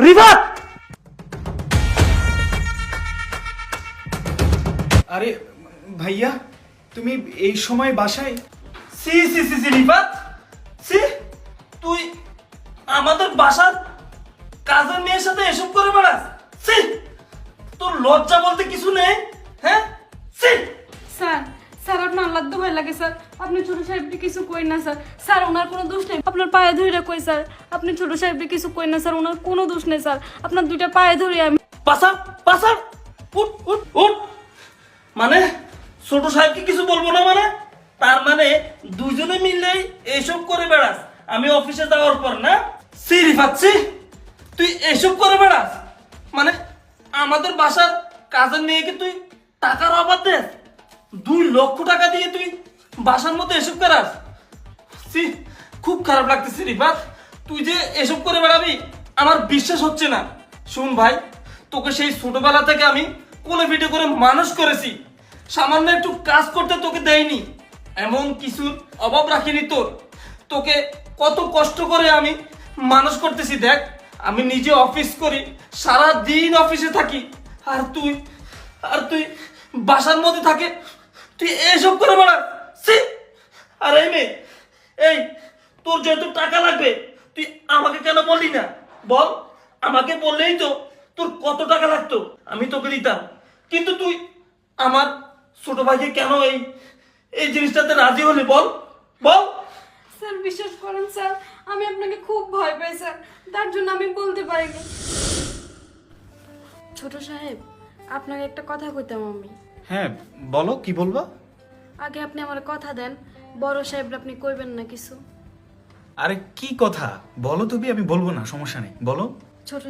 রিফাত! আরে ভাইয়া, তুমি এই সময় বাসায়? সি সি সি সি রিফাত, সি তুই আমাদের বাসার কাজের মেয়ের সাথে এসব করে বেড়াস? সি, তোর লজ্জা বলতে কিছু নেই? হ্যাঁ, সি। স্যার স্যার আপনার আল্লাহ দোহাই লাগে স্যার, আপনি ছোট সাহেবকে কিছু কই না স্যার। স্যার ওনার কোনো দোষ নেই, আপনার পায়ে ধরে কই স্যার, আপনি ছোট সাহেবকে কিছু কই না স্যার, ওনার কোনো দোষ নেই স্যার, আপনার দুইটা পায়ে ধরে আমি। পাসার পাসার, উঠ উঠ উঠ। মানে ছোট সাহেবকে কিছু বলবো না মানে? তার মানে দুজনে মিলেই এইসব করে বেড়াস আমি অফিসে যাওয়ার পর, না? সি রিফাত, সি, তুই এসব করে বেড়াস? মানে আমাদের বাসার কাজের মেয়েকে তুই টাকার অভাব দেস? 2 লক্ষ টাকা দিয়ে তুই বাসার মধ্যে এসব করাস? সি, খুব খারাপ লাগতেছে রিফাত, তুই যে এসব করে বেড়াবি আমার বিশ্বাস হচ্ছে না। শুন ভাই, তোকে সেই ছোটবেলা থেকে আমি কোলে পিঠে করে মানুষ করেছি, সামান্য একটু কাজ করতে তোকে দেয়নি, এমন কিছুর অভাব রাখিনি তোর। তোকে কত কষ্ট করে আমি মানুষ করতেছি দেখ, আমি নিজে অফিস করি, সারা দিন অফিসে থাকি, আর তুই বাসার মধ্যে থাকে তুই এসব করে বেড়াস? ছি! আর এই মেয়ে, এই তোর যেহেতু টাকা লাগবে তুই আমাকে কেন বললি না? বল, আমাকে বললেই তো তোর কত টাকা লাগতো আমি তোকে দিতাম, কিন্তু তুই আমার ছোট ভাইকে কেন এই জিনিসটাতে রাজি হলি? বল বল। স্যার বিশ্বাস করেন স্যার, আমি আপনাকে খুব ভয় পাই স্যার, তার জন্য আমি বলতে পারিনি। ছোট সাহেব, আপনাকে একটা কথা কইতাম আমি। হ্যাঁ বলো, কি বলবা? আগে আপনি আমার কথা দেন, বড় সাহেব আপনি কইবেন না কিছু। আরে কি কথা বলো তুমি, আমি বলবো না, সমস্যা নেই, বলো। ছোট